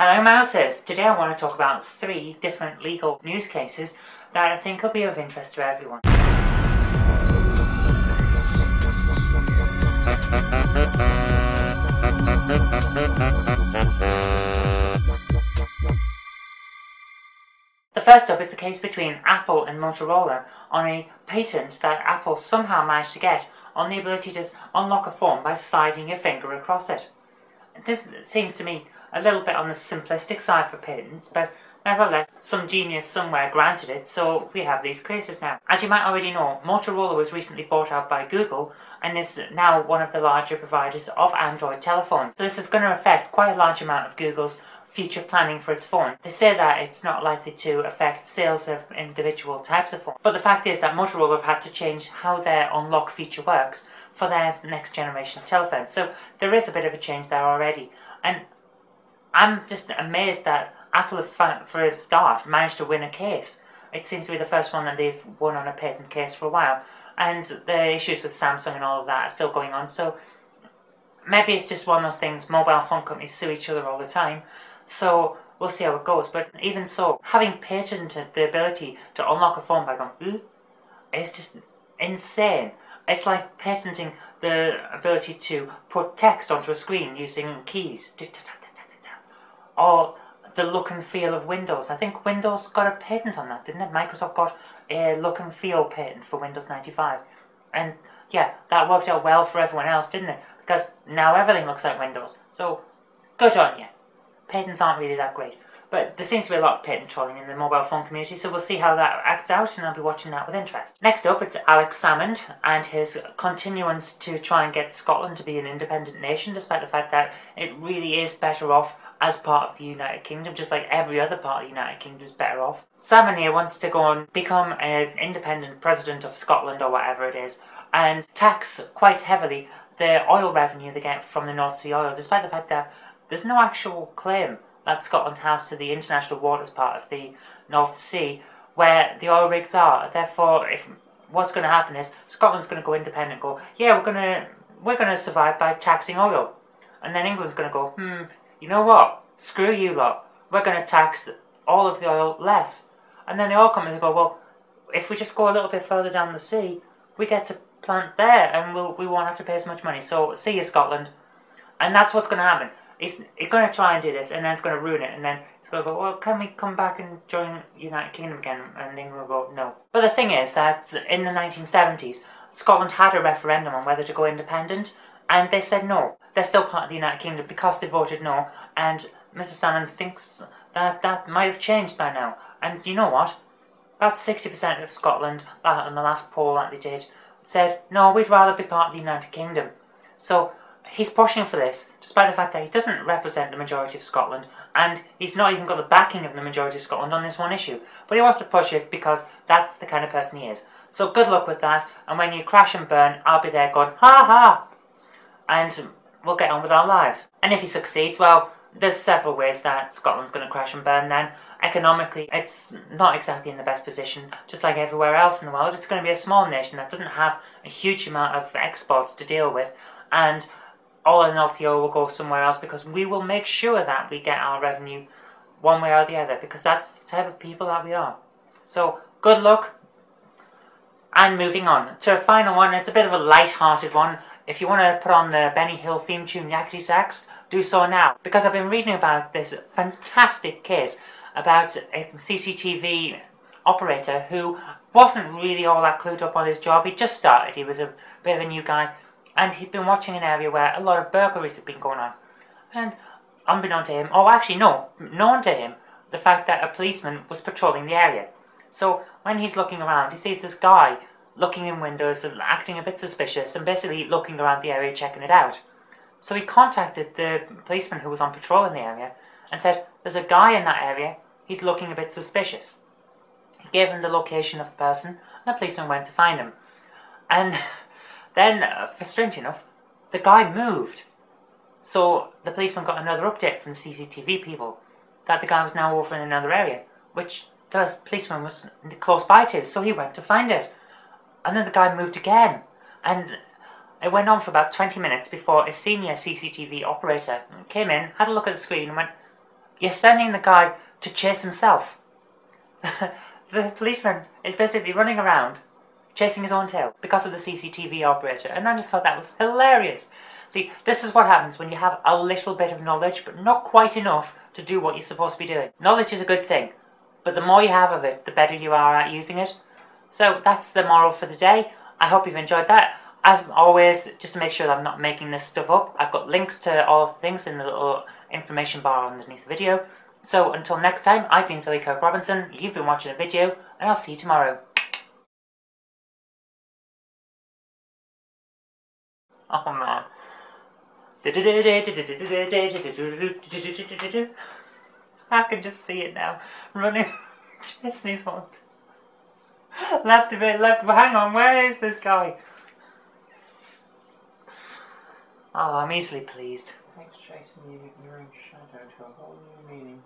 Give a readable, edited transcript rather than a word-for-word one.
Hello Mouses! Today I want to talk about 3 different legal news cases that I think will be of interest to everyone. The first up is the case between Apple and Motorola on a patent that Apple somehow managed to get on the ability to unlock a phone by sliding your finger across it. This seems to me a little bit on the simplistic side for patents, but nevertheless, some genius somewhere granted it, so we have these cases now. As you might already know, Motorola was recently bought out by Google and is now one of the larger providers of Android telephones. So this is going to affect quite a large amount of Google's future planning for its phone. They say that it's not likely to affect sales of individual types of phones, but the fact is that Motorola have had to change how their unlock feature works for their next generation of telephones. So there is a bit of a change there already, and I'm just amazed that Apple have, for a start, managed to win a case. It seems to be the first one that they've won on a patent case for a while, and the issues with Samsung and all of that are still going on, so maybe it's just one of those things. Mobile phone companies sue each other all the time, so we'll see how it goes. But even so, having patented the ability to unlock a phone by going is just insane. It's like patenting the ability to put text onto a screen using keys. Or the look and feel of Windows. I think Windows got a patent on that, didn't it? Microsoft got a look and feel patent for Windows 95. And yeah, that worked out well for everyone else, didn't it? Because now everything looks like Windows. So, good on you. Patents aren't really that great. But there seems to be a lot of patent trolling in the mobile phone community, so we'll see how that acts out, and I'll be watching that with interest. Next up, it's Alex Salmond and his continuance to try and get Scotland to be an independent nation, despite the fact that it really is better off as part of the United Kingdom, just like every other part of the United Kingdom is better off. Salmond here wants to go and become an independent president of Scotland, or whatever it is, and tax quite heavily the oil revenue they get from the North Sea oil, despite the fact that there's no actual claim that Scotland has to the international waters part of the North Sea where the oil rigs are. Therefore, if what's going to happen is Scotland's going to go independent, go, yeah, we're going to survive by taxing oil, and then England's going to go, you know what? Screw you lot. We're going to tax all of the oil less, and then the oil companies go, well, if we just go a little bit further down the sea, we get to plant there, and we won't have to pay as much money. So see you, Scotland, and that's what's going to happen. It's going to try and do this, and then it's going to ruin it, and then it's going to go, well, can we come back and join United Kingdom again? And England will go, no. But the thing is that in the 1970s, Scotland had a referendum on whether to go independent, and they said no. They're still part of the United Kingdom because they voted no, and Mr. Salmond thinks that that might have changed by now. And you know what? About 60% of Scotland, in the last poll that they did, said, no, we'd rather be part of the United Kingdom. So he's pushing for this, despite the fact that he doesn't represent the majority of Scotland, and he's not even got the backing of the majority of Scotland on this one issue. But he wants to push it because that's the kind of person he is. So good luck with that, and when you crash and burn, I'll be there going, ha ha! And we'll get on with our lives. And if he succeeds, well, there's several ways that Scotland's going to crash and burn then. Economically, it's not exactly in the best position, just like everywhere else in the world. It's going to be a small nation that doesn't have a huge amount of exports to deal with, and all in LTO will go somewhere else because we will make sure that we get our revenue one way or the other, because that's the type of people that we are. So, good luck. And moving on to a final one. It's a bit of a light-hearted one. If you want to put on the Benny Hill theme tune Yakety Sax, do so now, because I've been reading about this fantastic case about a CCTV operator who wasn't really all that clued up on his job. He just started, he was a bit of a new guy, and he'd been watching an area where a lot of burglaries had been going on. And unbeknown to him, oh actually no, known to him, the fact that a policeman was patrolling the area. So when he's looking around, he sees this guy looking in windows and acting a bit suspicious and basically looking around the area checking it out. So he contacted the policeman who was on patrol in the area and said, there's a guy in that area, he's looking a bit suspicious. He gave him the location of the person, and the policeman went to find him. And then, strange enough, the guy moved. So the policeman got another update from the CCTV people that the guy was now over in another area, which the policeman was close by to, so he went to find it. And then the guy moved again, and it went on for about 20 minutes before a senior CCTV operator came in, had a look at the screen and went, you're sending the guy to chase himself. The policeman is basically running around chasing his own tail because of the CCTV operator, and I just thought that was hilarious. See, this is what happens when you have a little bit of knowledge, but not quite enough to do what you're supposed to be doing. Knowledge is a good thing, but the more you have of it, the better you are at using it. So that's the moral for the day. I hope you've enjoyed that. As always, just to make sure that I'm not making this stuff up, I've got links to all things in the little information bar underneath the video. So until next time, I've been Zoe Kirk Robinson, you've been watching a video, and I'll see you tomorrow. Oh man. I can just see it now. Running, chasing these ones. Left a bit, left, but hang on, where is this guy? Oh, I'm easily pleased. Thanks, chasing your own shadow to a whole new meaning.